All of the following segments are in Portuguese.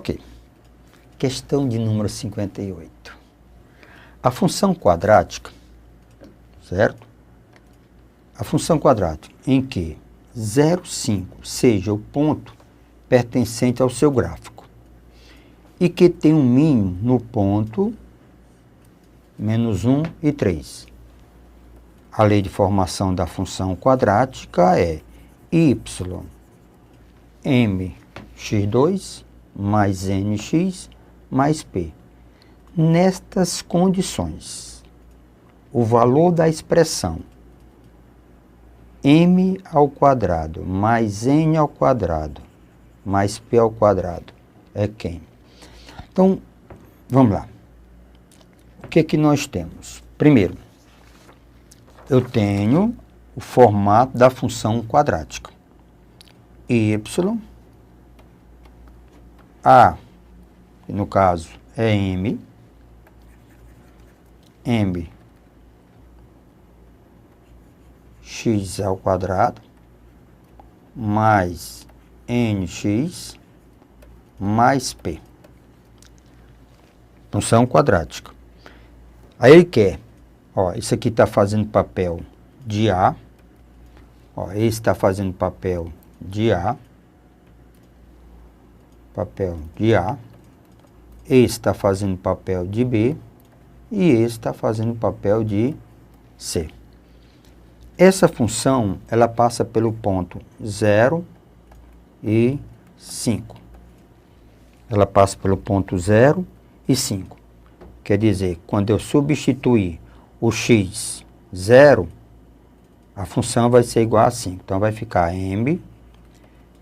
Ok. Questão de número 58. A função quadrática, certo? A função quadrática em que 0,5 seja o ponto pertencente ao seu gráfico e que tem um mínimo no ponto menos 1 e 3. A lei de formação da função quadrática é y mx2 mais nx mais p. Nestas condições, o valor da expressão m ao quadrado mais n ao quadrado mais p ao quadrado é quem? Então, vamos lá. O que é que nós temos? Primeiro, eu tenho o formato da função quadrática. Y, A, que no caso é m, x ao quadrado mais nx mais p. Função quadrática. Aí ele quer, ó, isso aqui está fazendo papel de A, ó, esse está fazendo papel de A, esse está fazendo papel de B, e esse está fazendo papel de C. Essa função, ela passa pelo ponto 0 e 5. Ela passa pelo ponto 0 e 5. Quer dizer, quando eu substituir o x 0, a função vai ser igual a 5. Então, vai ficar m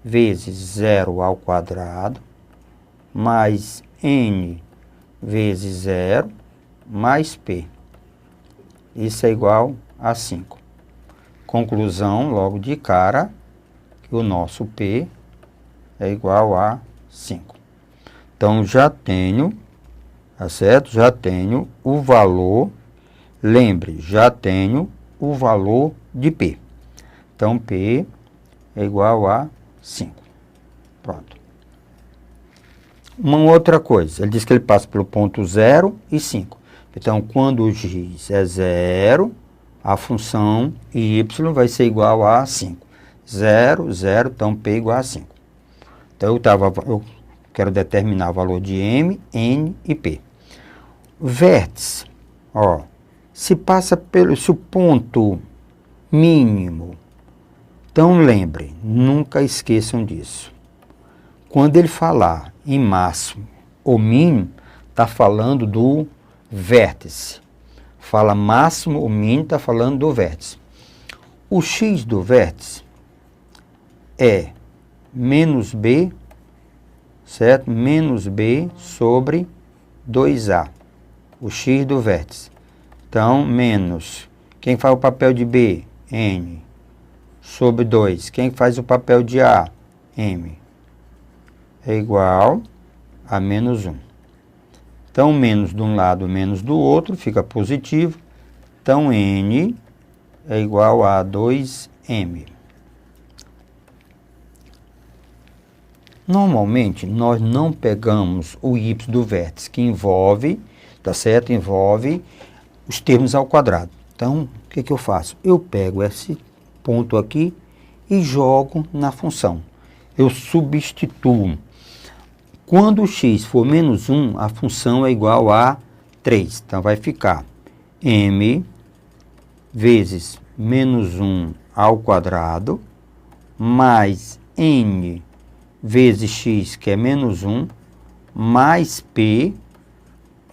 vezes 0 ao quadrado mais n vezes 0 mais p. Isso é igual a 5. Conclusão, logo de cara, que o nosso p é igual a 5. Então, já tenho, tá certo? Já tenho o valor, lembre, já tenho o valor de p. Então, p é igual a 5. Pronto. Uma outra coisa, ele diz que ele passa pelo ponto 0 e 5. Então, quando o x é 0, a função y vai ser igual a 5. 0, 0, então p igual a 5. Então, eu quero determinar o valor de m, n e p. Vértice, ó, se o ponto mínimo, então lembre, nunca esqueçam disso. Quando ele falar em máximo ou mínimo, está falando do vértice. Fala máximo ou mínimo, está falando do vértice. O x do vértice é menos b, certo? Menos b sobre 2a. O x do vértice. Então, menos. Quem faz o papel de b? N. Sobre 2. Quem faz o papel de a? M. É igual a menos 1. Então, menos de um lado, menos do outro, fica positivo. Então, n é igual a 2m. Normalmente, nós não pegamos o y do vértice, que envolve, tá certo? Envolve os termos ao quadrado. Então, o que eu faço? Eu pego esse ponto aqui e jogo na função. Eu substituo. Quando o x for menos 1, a função é igual a 3. Então, vai ficar m vezes menos 1 ao quadrado mais n vezes x, que é menos 1, mais p,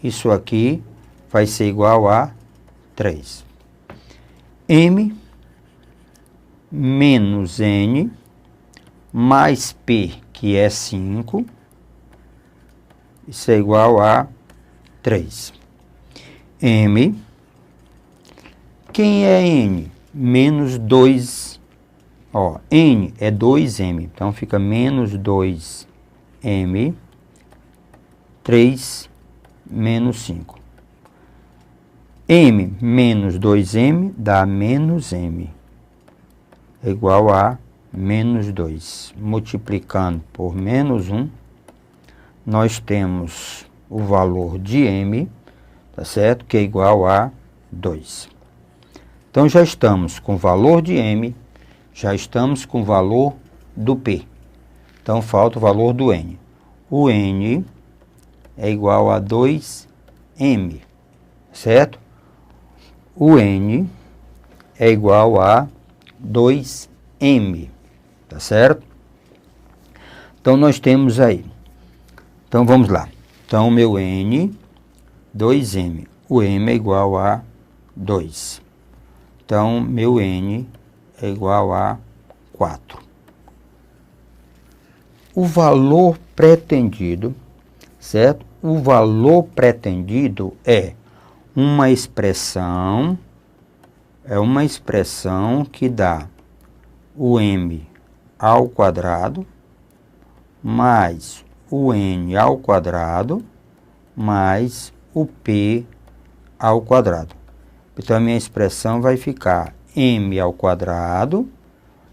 isso aqui vai ser igual a 3. M menos n mais p, que é 5, isso é igual a 3. M, quem é n? Menos 2, ó, n é 2m, então fica menos 2m, 3 menos 5. M menos 2m dá menos m, é igual a menos 2. Multiplicando por menos 1, nós temos o valor de M, tá certo? Que é igual a 2. Então, já estamos com o valor de M, já estamos com o valor do P. Então, falta o valor do N. O N é igual a 2M, certo? O N é igual a 2M, tá certo? Então, nós temos aí. Então, vamos lá. Então, meu N, 2M. O M é igual a 2. Então, meu N é igual a 4. O valor pretendido, certo? O valor pretendido é uma expressão que dá o M ao quadrado mais o N ao quadrado mais o P ao quadrado. Então, a minha expressão vai ficar M ao quadrado,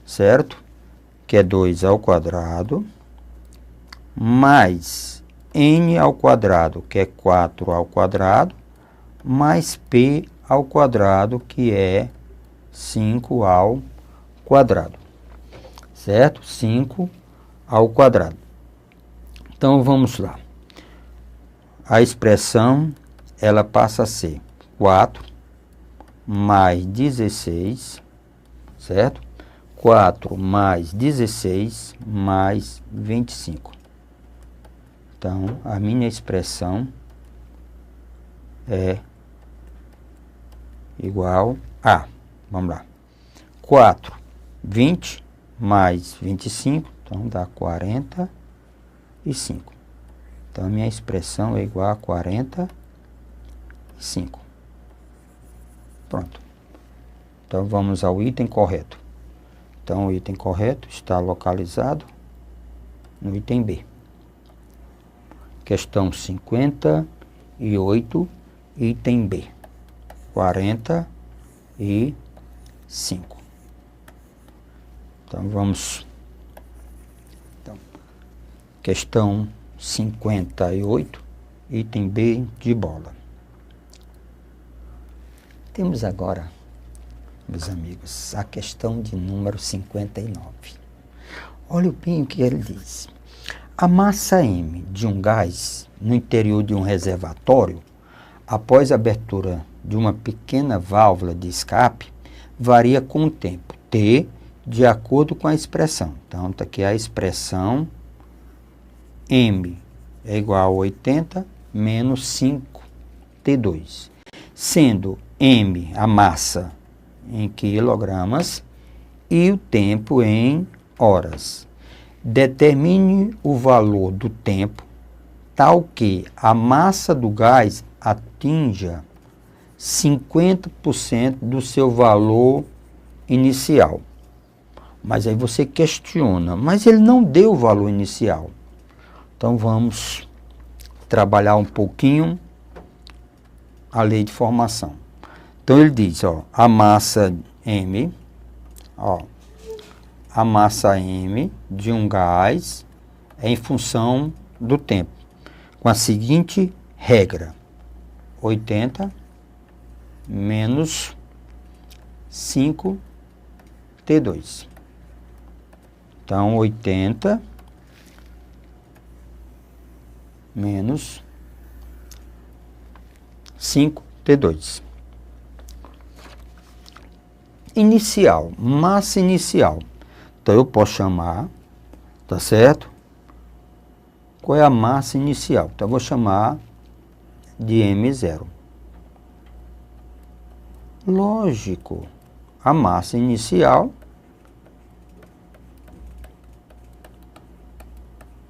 certo? Que é 2 ao quadrado, mais N ao quadrado, que é 4 ao quadrado, mais P ao quadrado, que é 5 ao quadrado, certo? 5 ao quadrado. Então, vamos lá. A expressão, ela passa a ser 4 mais 16, certo? 4 mais 16 mais 25. Então, a minha expressão é igual a, vamos lá, 4, 20 mais 25, então dá 45. Então, a minha expressão é igual a 45. Pronto. Então, vamos ao item correto. Então, o item correto está localizado no item B. Questão 58, item B. 45. Então, vamos. Então, questão 58, item B de bola. Temos agora, meus amigos, a questão de número 59. Olha bem o que ele diz. A massa M de um gás no interior de um reservatório, após a abertura de uma pequena válvula de escape, varia com o tempo T de acordo com a expressão. Então, está aqui a expressão M é igual a 80 menos 5T2, sendo M a massa em quilogramas e o tempo em horas. Determine o valor do tempo tal que a massa do gás atinja 50% do seu valor inicial. Mas aí você questiona, mas ele não deu o valor inicial. Então vamos trabalhar um pouquinho a lei de formação. Então ele diz, ó, a massa M, ó, a massa M de um gás é em função do tempo, com a seguinte regra: 80 menos 5T2. Então, 80 menos 5T2. Inicial, massa inicial. Então, eu posso chamar, tá certo? Qual é a massa inicial? Então, eu vou chamar de M0. Lógico, a massa inicial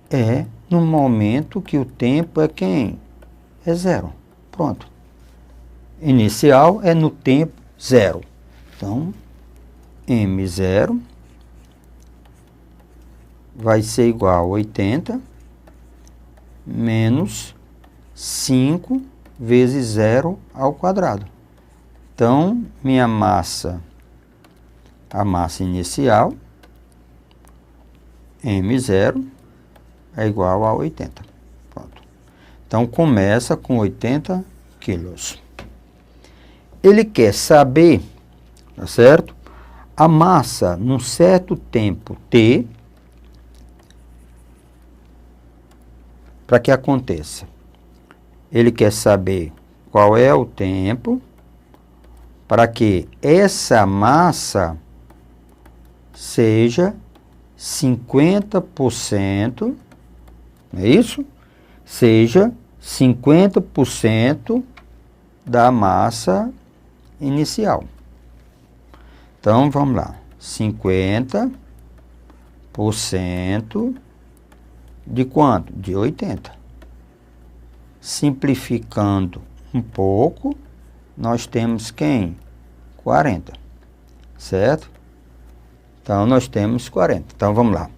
é no momento que o tempo é quem? É 0. Pronto. Inicial é no tempo 0. Então, M0 vai ser igual a 80 menos 5 vezes 0 ao quadrado. Então, minha massa, a massa inicial, M0, é igual a 80. Então, começa com 80 quilos. Ele quer saber, tá certo? A massa num certo tempo T, para que aconteça. Ele quer saber qual é o tempo para que essa massa seja 50%, não é isso? Seja 50% da massa inicial. Então, vamos lá. 50% de quanto? De 80. Simplificando um pouco, nós temos quem? 40. Certo? Então, nós temos 40. Então, vamos lá.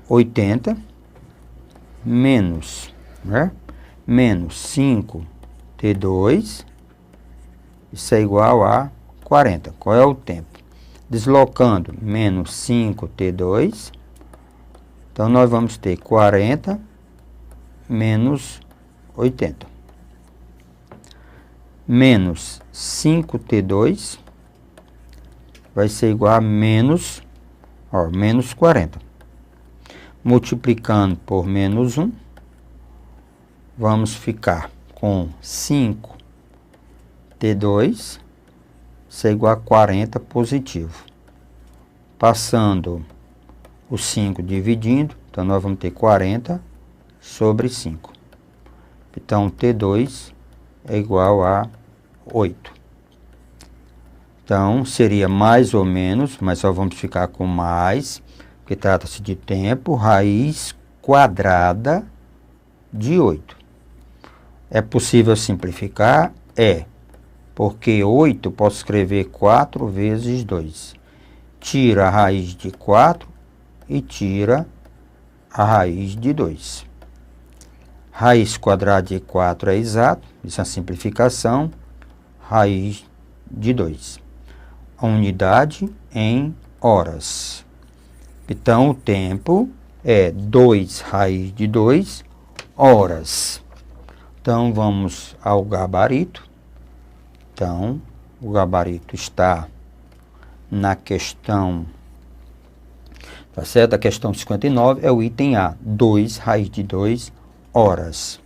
80 menos, né? Menos 5T2, isso é igual a 40. Qual é o tempo? Deslocando menos 5T2, então nós vamos ter 40 menos 80. Menos 5T2 vai ser igual a menos 40. Multiplicando por menos 1, vamos ficar com 5T2, isso é igual a 40 positivo. Passando o 5 dividindo, então nós vamos ter 40 sobre 5. Então, T2 é igual a 8. Então, seria mais ou menos, mas só vamos ficar com mais, porque trata-se de tempo, raiz quadrada de 8. É possível simplificar? É. Porque 8 posso escrever 4 vezes 2. Tira a raiz de 4 e tira a raiz de 2. Raiz quadrada de 4 é exato, isso é a simplificação, raiz de 2. A unidade em horas. Então, o tempo é 2 raiz de 2 horas. Então, vamos ao gabarito. Então, o gabarito está na questão, tá certo? A questão 59 é o item A, 2 raiz de 2 horas.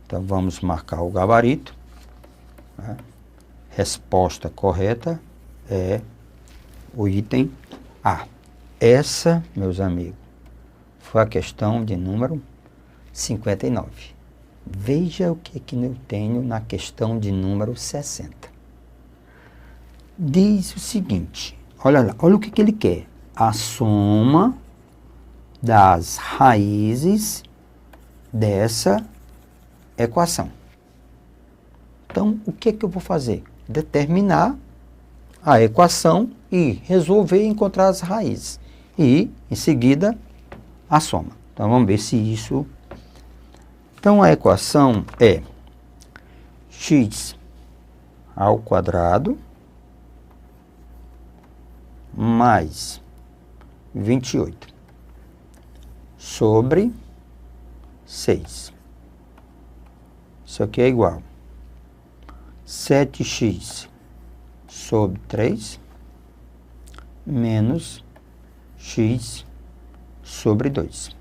Então, vamos marcar o gabarito. Né? Resposta correta é o item A. Essa, meus amigos, foi a questão de número 59. Veja o que eu tenho na questão de número 60. Diz o seguinte, olha lá, olha o que ele quer. A soma das raízes dessa equação. Então, o que eu vou fazer? Determinar a equação e resolver encontrar as raízes. E, em seguida, a soma. Então, vamos ver se isso... Então, a equação é x ao quadrado mais 28 sobre 6. Isso aqui é igual 7x sobre 3 menos x sobre 2.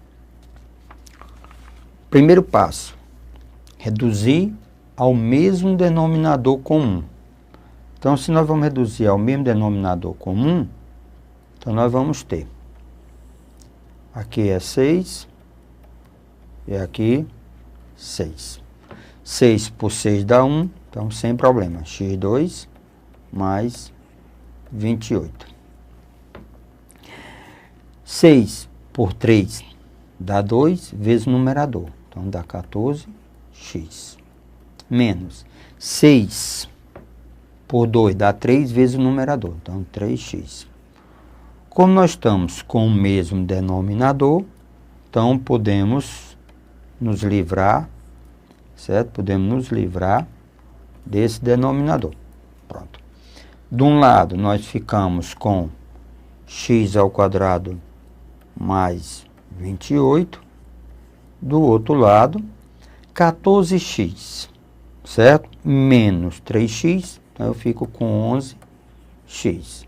Primeiro passo, reduzir ao mesmo denominador comum. Então, se nós vamos reduzir ao mesmo denominador comum, então nós vamos ter, aqui é 6 e aqui 6. 6 por 6 dá 1, então sem problema, x2 mais 28. 6 por 3 dá 2 vezes o numerador, então dá 14x. Menos 6 por 2 dá 3 vezes o numerador, então 3x. Como nós estamos com o mesmo denominador, então podemos nos livrar, certo? Podemos nos livrar desse denominador. Pronto. De um lado, nós ficamos com x ao quadrado mais 28. Do outro lado, 14x, certo? Menos 3x, então eu fico com 11x.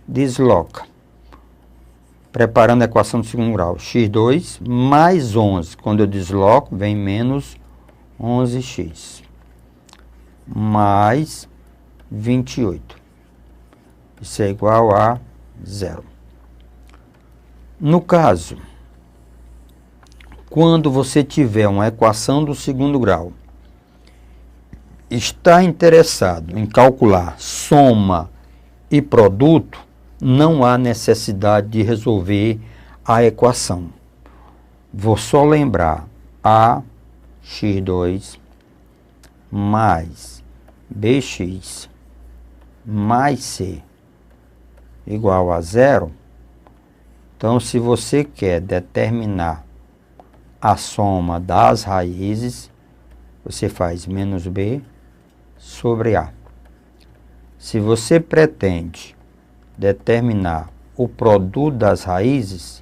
Desloca. Preparando a equação do segundo grau, x2 mais 11. Quando eu desloco, vem menos 11x. Mais 28. Isso é igual a 0. No caso, quando você tiver uma equação do segundo grau, está interessado em calcular soma e produto, não há necessidade de resolver a equação. Vou só lembrar a x2 mais bx mais c igual a 0. Então, se você quer determinar a soma das raízes, você faz menos b sobre a. Se você pretende determinar o produto das raízes,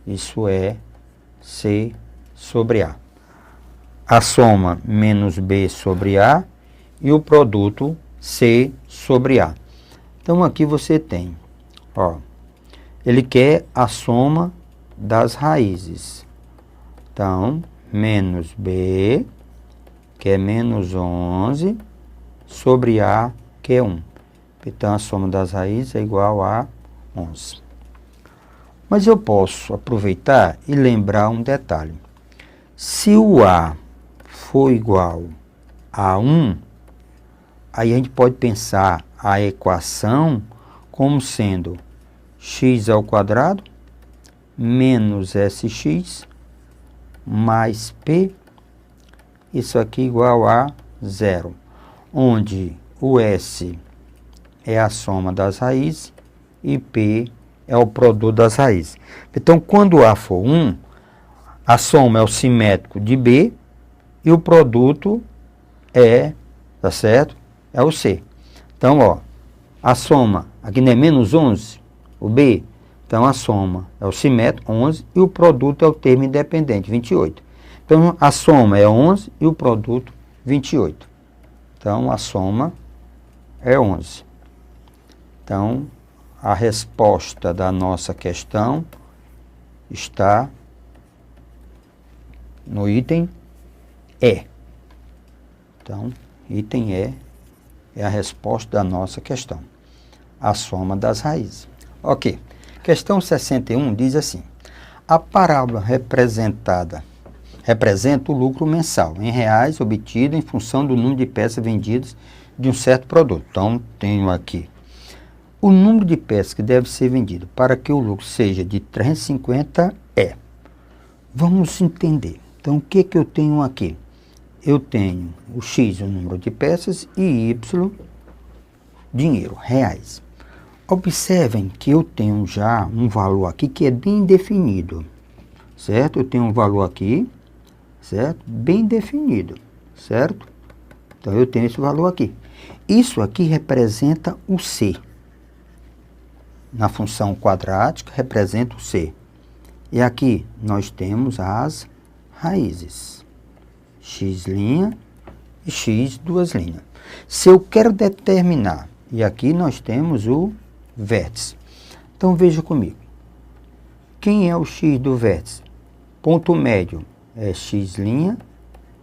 isso é c sobre a. A soma menos b sobre a e o produto c sobre a. Então, aqui você tem, ó, ele quer a soma das raízes. Então, menos b, que é menos 11, sobre a, que é 1. Então, a soma das raízes é igual a 11. Mas eu posso aproveitar e lembrar um detalhe. Se o a for igual a 1, aí a gente pode pensar a equação como sendo x ao quadrado menos sx mais p, isso aqui igual a 0, onde o s é a soma das raízes e p é o produto das raízes. Então, quando a for 1, a soma é o simétrico de b e o produto é, tá certo? É o c. Então, ó, a soma, aqui não é menos 11, o b, então a soma é o simétrico, 11, e o produto é o termo independente, 28. Então, a soma é 11 e o produto, 28. Então, a soma é 11. Então, a resposta da nossa questão está no item E. Então, item E é a resposta da nossa questão. A soma das raízes. Ok. Questão 61 diz assim: a parábola representa o lucro mensal em reais obtido em função do número de peças vendidas de um certo produto. Então, tenho aqui o número de peças que deve ser vendido para que o lucro seja de 350 é. Vamos entender. Então, o que eu tenho aqui? Eu tenho o X, o número de peças, e Y, dinheiro, reais. Observem que eu tenho já um valor aqui que é bem definido, certo? Eu tenho um valor aqui, certo? Bem definido, certo? Então, eu tenho esse valor aqui. Isso aqui representa o C. Na função quadrática, representa o C. E aqui nós temos as raízes. X' e X duas linhas. Se eu quero determinar, e aqui nós temos o vértice. Então, veja comigo. Quem é o X do vértice? Ponto médio é X'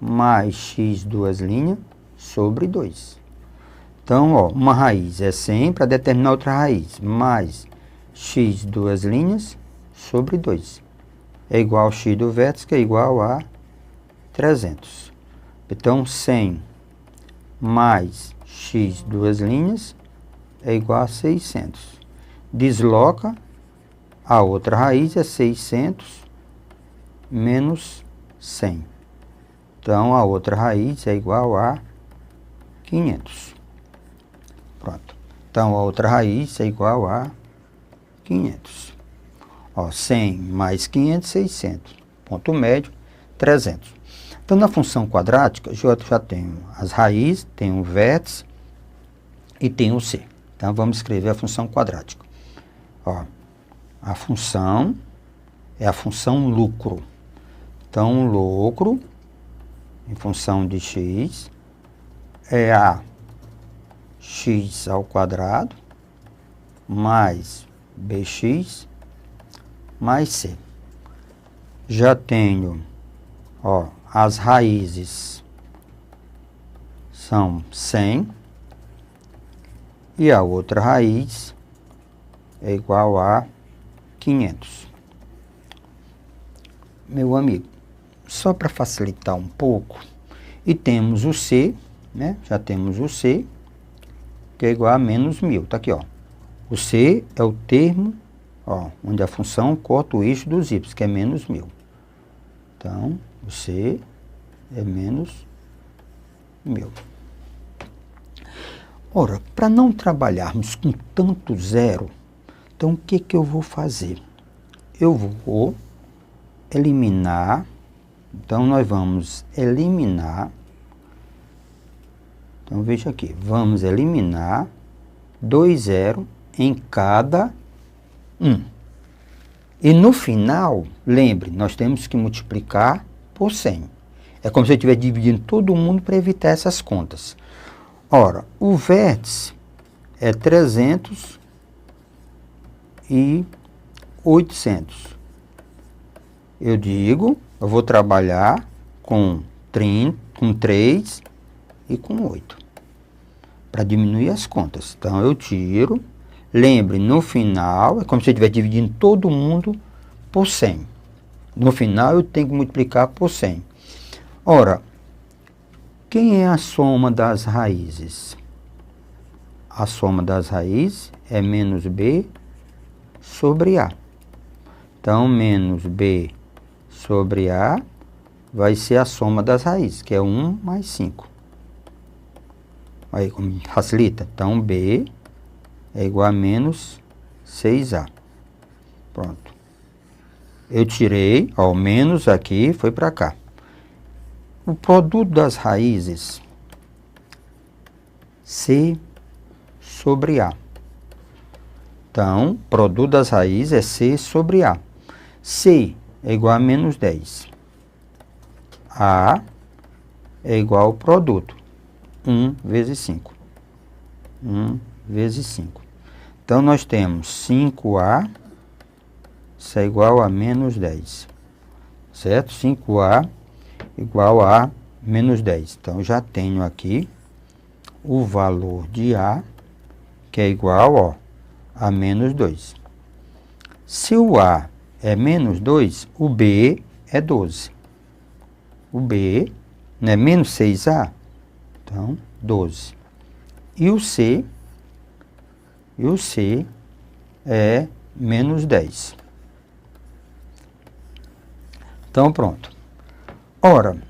mais X duas linhas sobre 2. Então, ó, uma raiz é 100 para determinar outra raiz, mais x duas linhas sobre 2. É igual ao x do vértice, que é igual a 300. Então, 100 mais x duas linhas é igual a 600. Desloca, a outra raiz é 600 menos 100. Então, a outra raiz é igual a 500. Pronto. Então, a outra raiz é igual a 500. Ó, 100 mais 500, 600. Ponto médio, 300. Então, na função quadrática, eu já tenho as raízes, tenho o vértice e tenho o C. Então, vamos escrever a função quadrática. Ó, a função é a função lucro. Então, o lucro, em função de x, é a x ao quadrado mais bx mais c. Já tenho, ó, as raízes são 100 e a outra raiz é igual a 500. Meu amigo, só para facilitar um pouco, e temos o c, né? Já temos o c, que é igual a menos 1000. Tá aqui, ó. O c é o termo, ó, onde a função corta o eixo dos y, que é menos 1000. Então, o c é menos 1000. Ora, para não trabalharmos com tanto zero, então o que que eu vou fazer? Eu vou eliminar, então nós vamos eliminar, então veja aqui, vamos eliminar 2 zeros em cada 1. E no final, lembre, nós temos que multiplicar por 100. É como se eu estivesse dividindo todo mundo para evitar essas contas. Ora, o vértice é 300 e 800. Eu digo, eu vou trabalhar com 3 e com 8. Para diminuir as contas. Então, eu tiro. Lembre, no final, é como se eu estivesse dividindo todo mundo por 100. No final, eu tenho que multiplicar por 100. Ora, quem é a soma das raízes? A soma das raízes é menos b sobre a. Então, menos b sobre a vai ser a soma das raízes, que é 1 mais 5. Aí, como facilita. Então, b é igual a menos 6a. Pronto. Eu tirei, ó, o menos aqui foi para cá. O produto das raízes, c sobre a. Então, produto das raízes é c sobre a. C é igual a menos 10. A é igual ao produto. 1 vezes 5. 1 vezes 5. Então, nós temos 5A, isso é igual a menos 10. Certo? 5A igual a menos 10. Então, já tenho aqui o valor de A, que é igual, ó, a menos 2. Se o A é menos 2, o B é 12. O B não é menos 6A? Então, 12. E o C é menos 10. Então, pronto. Ora,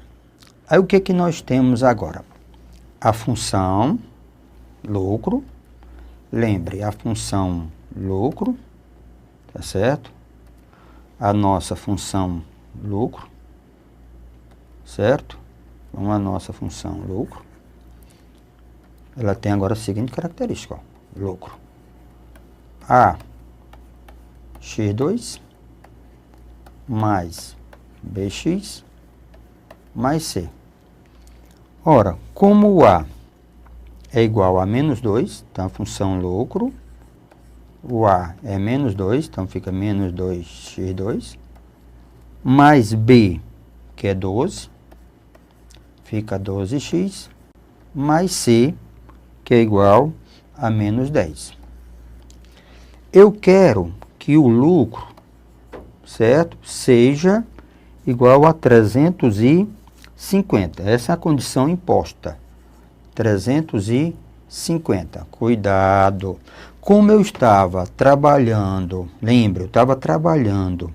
aí o que que nós temos agora? A função lucro. Lembre, a função lucro, tá certo? A nossa função lucro, certo? Vamos à nossa função lucro. Ela tem agora a seguinte característica, ó, lucro. A x2 mais bx mais c. Ora, como o A é igual a menos 2, então a função lucro, o A é menos 2, então fica menos 2x2, mais B, que é 12, fica 12x, mais C, que é igual a menos 10. Eu quero que o lucro, certo, seja igual a 350. Essa é a condição imposta. 350. Cuidado. Como eu estava trabalhando, lembra, eu estava trabalhando,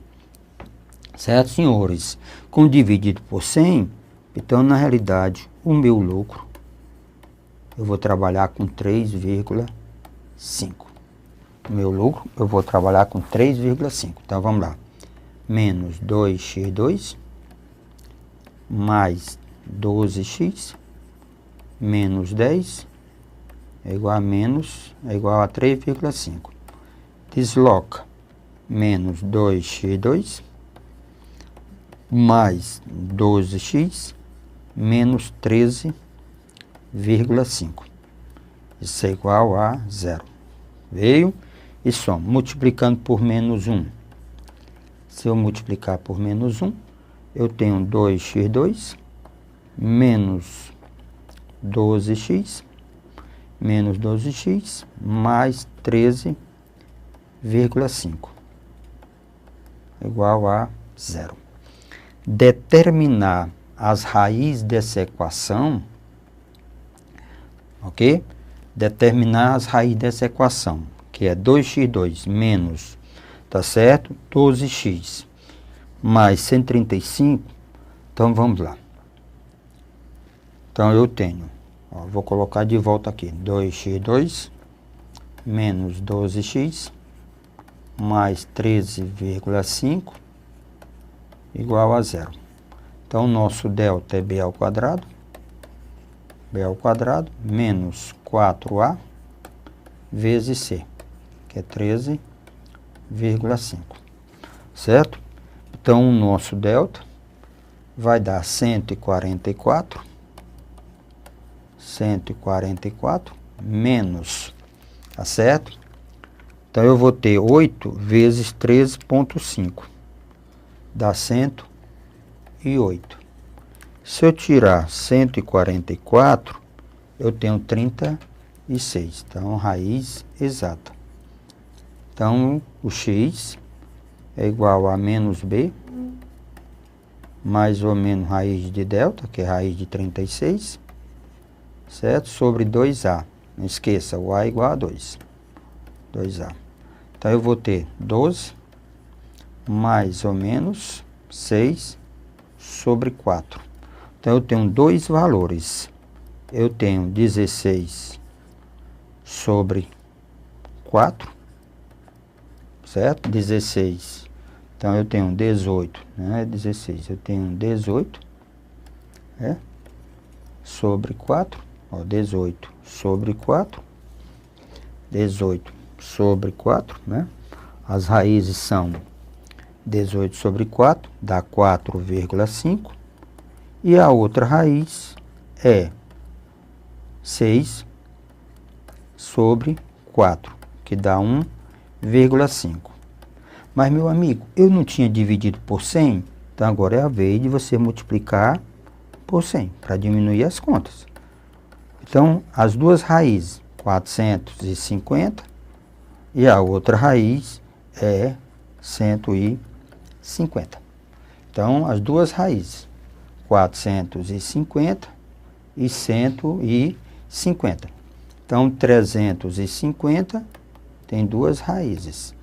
certo, senhores, com dividido por 100, então, na realidade, o meu lucro, eu vou trabalhar com 3,5. O meu lucro, eu vou trabalhar com 3,5. Então, vamos lá. Menos 2x2, mais 12x, menos 10, é igual a 3,5. Desloca menos 2x2, mais 12x menos 13,5. Isso é igual a 0. Veio? E soma, multiplicando por menos 1. Se eu multiplicar por menos 1, eu tenho 2x2 menos 12x mais 13,5 igual a 0. Determinar as raízes dessa equação, ok? Determinar as raízes dessa equação, que é 2x2 menos, tá certo? 12x mais 135. Então, vamos lá. Então, eu tenho, ó, vou colocar de volta aqui, 2x2 menos 12x mais 13,5 igual a 0. Então, nosso delta é b ao quadrado menos 4a vezes c, que é 13,5, certo? Então, o nosso delta vai dar 144 menos, tá certo? Então, eu vou ter 8 vezes 13,5, dá 108. Se eu tirar 144, eu tenho 36. Então, raiz exata. Então, o x é igual a menos b, mais ou menos raiz de delta, que é raiz de 36, certo? Sobre 2a. Não esqueça, o a é igual a 2. 2a. Então, eu vou ter 12 mais ou menos 6 sobre 4. Então, eu tenho dois valores. Eu tenho 16 sobre 4, certo? 16. Então, eu tenho 18, né? 16. Eu tenho 18, sobre 4. Ó, 18 sobre 4. 18 sobre 4, né? As raízes são 18 sobre 4, dá 4,5. E a outra raiz é 6 sobre 4, que dá 1,5. Mas, meu amigo, eu não tinha dividido por 100, então agora é a vez de você multiplicar por 100, para diminuir as contas. Então, as duas raízes, 450, e a outra raiz é 150. Então, as duas raízes, 450 e 150. Então, 350 tem duas raízes.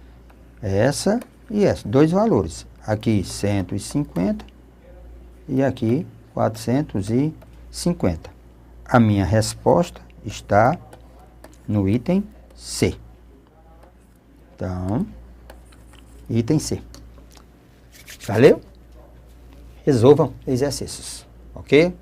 Essa e essa, dois valores. Aqui 150 e aqui 450. A minha resposta está no item C. Então, item C. Valeu? Resolvam exercícios, ok?